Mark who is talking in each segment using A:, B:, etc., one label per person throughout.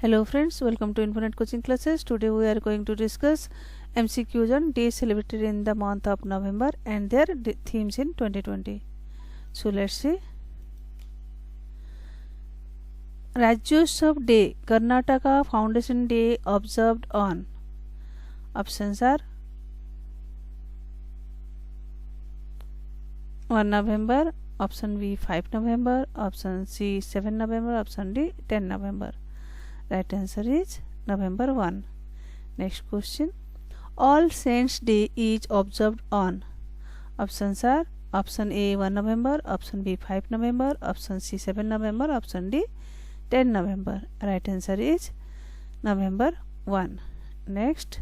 A: Hello friends, welcome to Infinite Coaching Classes. Today we are going to discuss MCQs on days celebrated in the month of November and their themes in 2020. So let's see. Rajyotsav Day, Karnataka Foundation Day observed on. Options are 1 November, option B 5 November, option C 7 November, option D 10 November. Right answer is November 1. Next question. All Saints Day is observed on. Options are option A 1 November, option B 5 November, option C 7 November, option D 10 November. Right answer is November 1. Next.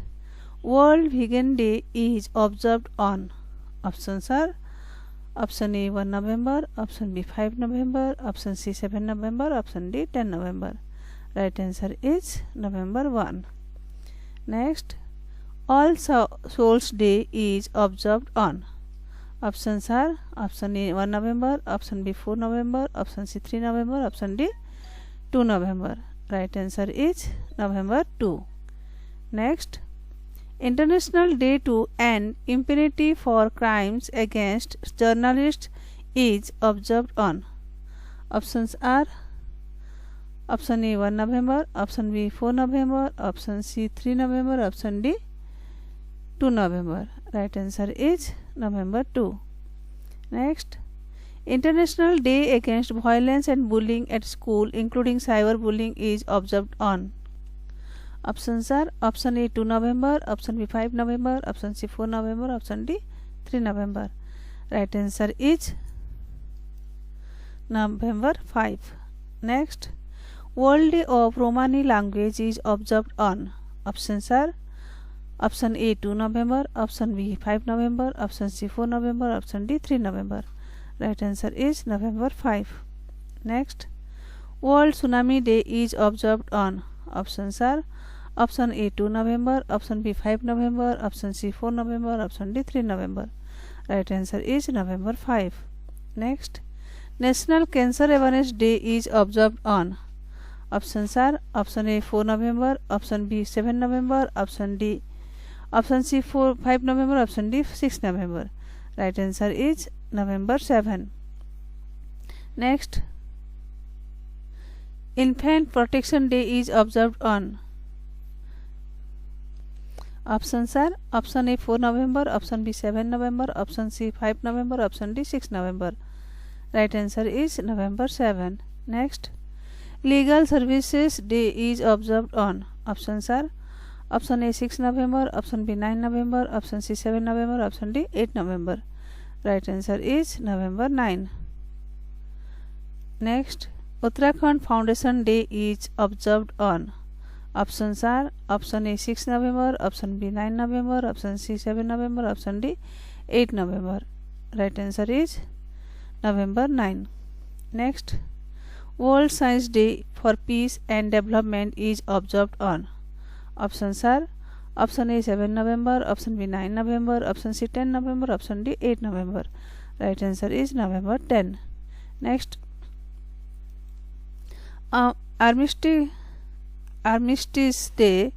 A: World Vegan Day is observed on. Options are option A 1 November, option B 5 November, option C 7 November, option D 10 November. Right answer is November 1. Next. All Souls Day is observed on. Options are option A 1 November, option B 4 November, option C 3 November, option D 2 November. Right answer is November 2. Next. International Day to End Impunity for Crimes Against Journalists is observed on. Options are option A 1 November, option B 4 November, option C 3 November, option D 2 November. Right answer is November 2. Next. International Day Against Violence and Bullying at School, including cyberbullying, is observed on. Options are option A 2 November, option B 5 November, option C 4 November, option D 3 November. Right answer is November 5. Next. World Day of Romani Language is observed on. Options are option A 2 November, option B 5 November, option C 4 November, option D 3 November. Right answer is November 5. Next. World Tsunami Day is observed on. Options are option A 2 November, option B 5 November, option C 4 November, option D 3 November. Right answer is November 5. Next. National Cancer Awareness Day is observed on. Options are option A 4 November, option B 7 November, option C 5 November, option D 6 November. Right answer is November 7. Next. Infant Protection Day is observed on. Options are option A 4 November, option B 7 November, option C 5 November, option D 6 November. Right answer is November 7. Next. Legal Services Day is observed on. Options are option A 6 November, option B 9 November, option C 7 November, option D 8 November. Right answer is November 9. Next. Uttarakhand Foundation Day is observed on. Options are option A 6 November, option B 9 November, option C 7 November, option D 8 November. Right answer is November 9. Next. World Science Day for Peace and Development is observed on. Options are option A 7 November, option B 9 November, option C 10 November, option D 8 November. Right answer is November 10. Next. Armistice Day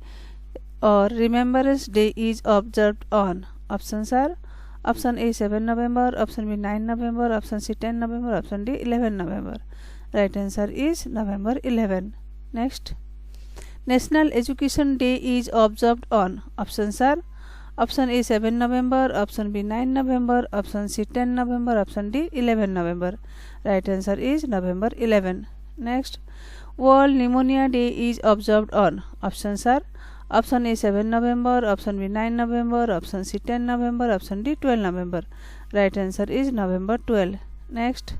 A: or Remembrance Day is observed on. Options are option A 7 November, option B 9 November, option C 10 November, option D 11 November. Right answer is November 11. Next. National Education Day is observed on. Options are option A 7 November, option B 9 November, option C 10 November, option D 11 November. Right answer is November 11. Next. World Pneumonia Day is observed on. Options are option A 7 November, option B 9 November, option C 10 November, option D 12 November. Right answer is November 12. Next.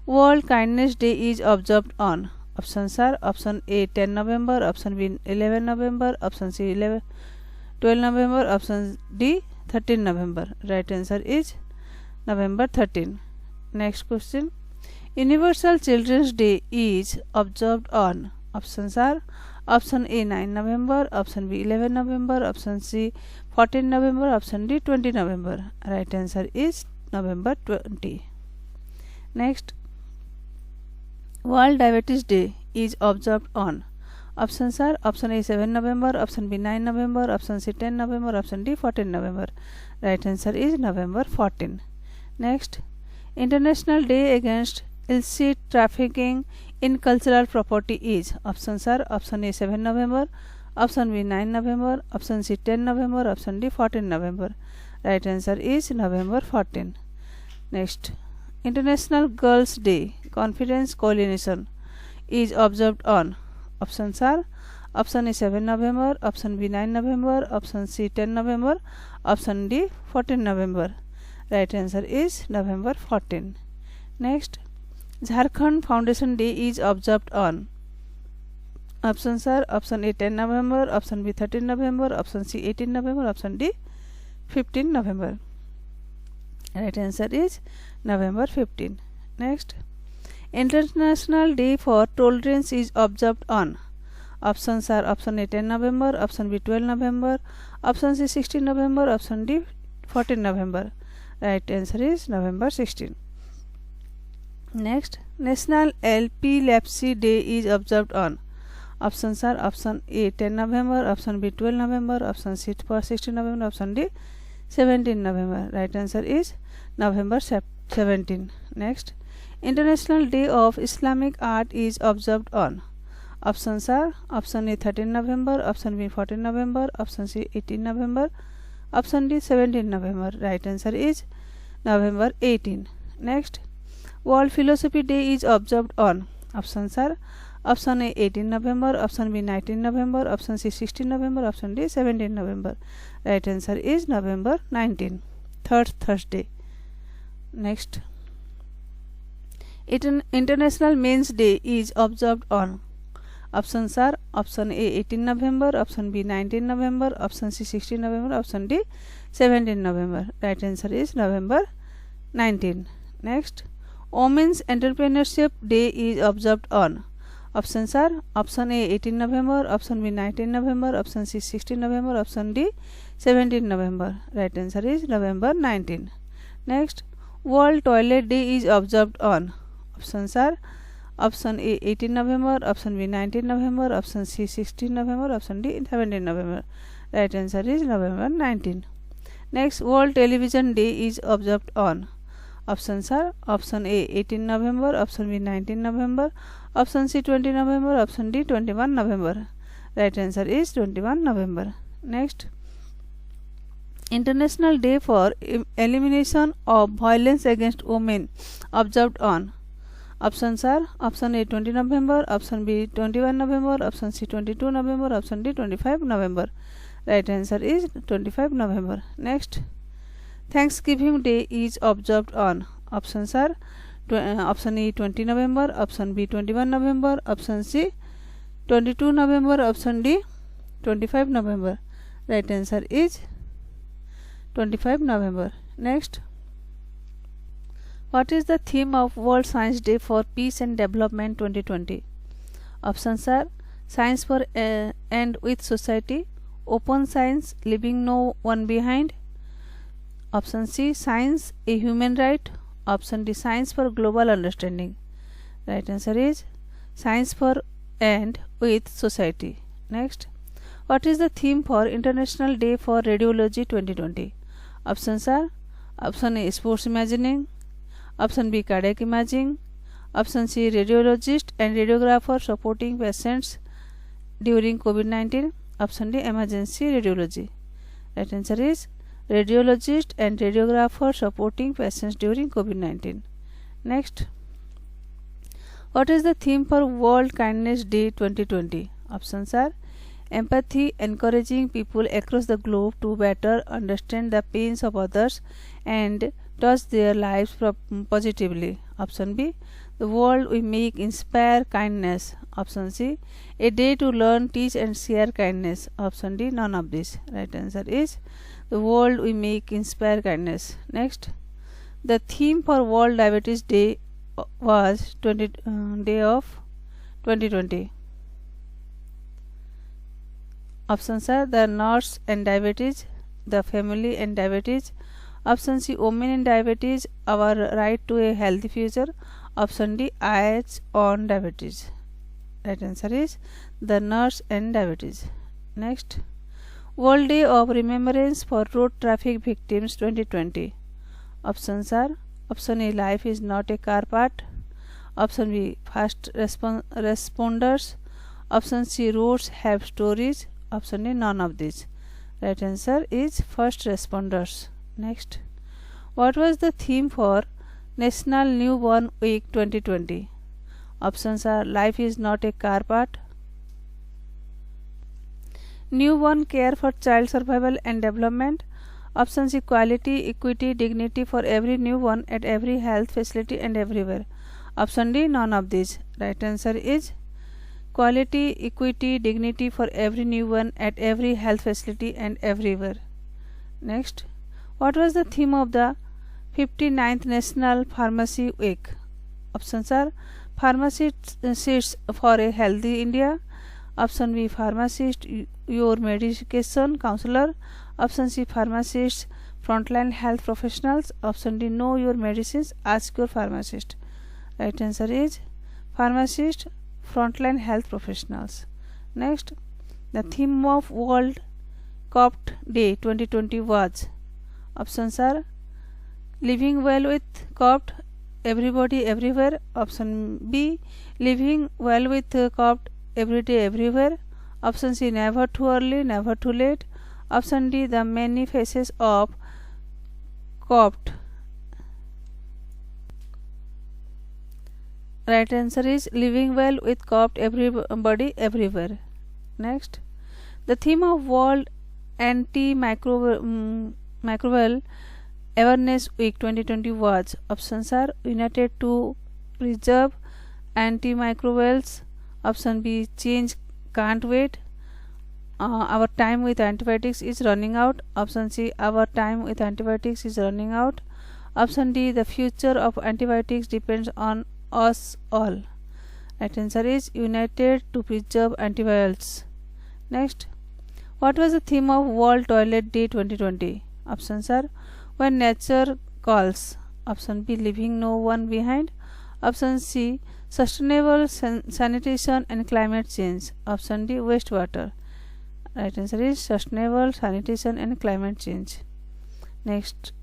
A: World Kindness Day is observed on. Options are option A 10 November, option B 11 November, option C 12 November, option D 13 November. Right answer is November 13. Next question. Universal Children's Day is observed on. Options are option A 9 November, option B 11 November, option C 14 November, option D 20 November. Right answer is November 20. Next. World Diabetes Day is observed on. Options are option A 7 November, option B 9 November, option C 10 November, option D 14 November. Right answer is November 14. Next, International Day Against Illicit Trafficking in Cultural Property is. Options are option A 7 November, option B 9 November, option C 10 November, option D 14 November. Right answer is November 14. Next, International Girls Day Confidence Coalition is observed on. Options are option A 7 November, option B 9 November, option C 10 November, option D 14 November. Right answer is November 14. Next, Jharkhand Foundation Day is observed on. Options are option A 10 November, option B 13 November, option C 18 November, option D 15 November. Right answer is November 15. Next, International Day for Tolerance is observed on. Options are option A 10 November, option B 12 November, option C 16 November, option D 14 November. Right answer is November 16. Next, National Epilepsy Day is observed on. Options are option A 10 November, option B 12 November, option C 16 November, option D 17 November. Right answer is November 17. Next, International Day of Islamic Art is observed on. Options are option A 13 November, option B 14 November, option C 18 November, option D 17 November. Right answer is November 18. Next, World Philosophy Day is observed on. Options are option A 18 November, option B 19 November, option C 16 November, option D 17 November. Right answer is November 19, third Thursday. Next, International Men's Day is observed on. Options are option A 18 November, option B 19 November, option C 16 November, option D 17 November. Right answer is November 19. Next, Women's Entrepreneurship Day is observed on. Options are option A 18 November, option B 19 November, option C 16 November, option D 17 November. Right answer is November 19. Next, World Toilet Day is observed on. Options are option A 18 November, option B 19 November, option C 16 November, option D 17 November. Right answer is November 19. Next, World Television Day is observed on. Options are option A 18 November, option B 19 November, option C 20 November, option D 21 November. Right answer is 21 November. Next, International Day for Elimination of Violence Against Women observed on. Options are option A 20 November, option B 21 November, option C 22 November, option D 25 November. Right answer is 25 November. Next, Thanksgiving Day is observed on. Options are option A 20 November, option B 21 November, option C 22 November, option D 25 November. Right answer is 25 November. Next, what is the theme of World Science Day for Peace and Development 2020? Options are Science for and with Society, Open Science, Leaving No One Behind, option C Science a Human Right, option D Science for Global Understanding. Right answer is Science for and with Society. Next, what is the theme for International Day for Radiology 2020? Options are option A Sports Imagining, option B Cardiac Imaging, option C Radiologist and Radiographer supporting patients during COVID-19, option D Emergency Radiology. Right answer is Radiologist and Radiographer supporting patients during COVID-19. Next, what is the theme for World Kindness Day 2020? Options are empathy, encouraging people across the globe to better understand the pains of others and touch their lives positively. Option B, the world we make inspire kindness. Option C, a day to learn, teach and share kindness. Option D, none of this. Right answer is the world we make inspire kindness. Next, the theme for World Diabetes Day was Day of 2020. Options are the nurse and diabetes, the family and diabetes. Option C women in diabetes, our right to a healthy future. Option D eyes on diabetes. Right answer is the nurse and diabetes. Next, World Day of Remembrance for Road Traffic Victims 2020. Options are: option A, life is not a car part; option B, fast responders; option C, roads have stories; option A, none of these. Right answer is first responders. Next, what was the theme for National Newborn Week 2020? Options are: life is not a car part, newborn care for child survival and development; option C, equality, equity, dignity for every newborn at every health facility and everywhere; option D, none of these. Right answer is quality, equity, dignity for every newborn at every health facility and everywhere. Next, what was the theme of the 59th National Pharmacy Week? Options are: pharmacists for a healthy India; option B, pharmacist, your medication counselor; option C, pharmacists, frontline health professionals; option D, know your medicines, ask your pharmacist. Right answer is pharmacist, frontline health professionals. Next, the theme of World COPD Day 2020 was: options are: living well with COPD, everybody everywhere; option B, living well with COPD, every day everywhere; option C, never too early, never too late; option D, the many faces of COPD. Right answer is living well with COPD, everybody everywhere. Next, the theme of World Antimicrobial Awareness Week 2020 was: options are: united to preserve antimicrobials; option B, change can't wait; our time with antibiotics is running out; option C, our time with antibiotics is running out; option D, the future of antibiotics depends on us all. Right answer is united to preserve antibiotics. Next, what was the theme of World Toilet Day 2020? Options are: when nature calls; option B, leaving no one behind; option C, sustainable sanitation and climate change; option D, wastewater. Right answer is sustainable sanitation and climate change. Next,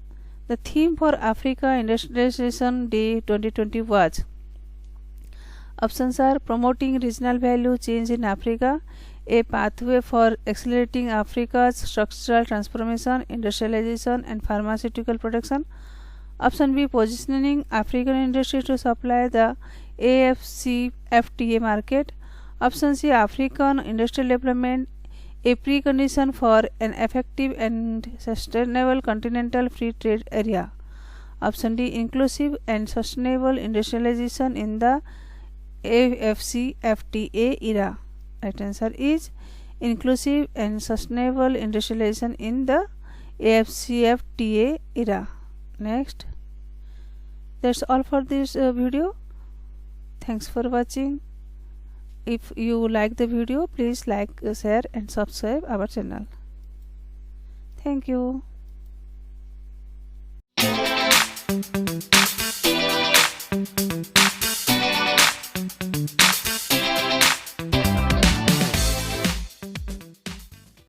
A: the theme for Africa Industrialization Day 2020 was: options are: promoting regional value change in Africa, a pathway for accelerating Africa's structural transformation, industrialization and pharmaceutical production; option B, positioning African industry to supply the AfCFTA market; option C, African industrial development, a precondition for an effective and sustainable continental free trade area; option D, inclusive and sustainable industrialization in the AfCFTA era. Right answer is inclusive and sustainable industrialization in the AfCFTA era. Next, that's all for this video. Thanks for watching. If you like the video, please like, share and subscribe our channel. Thank you.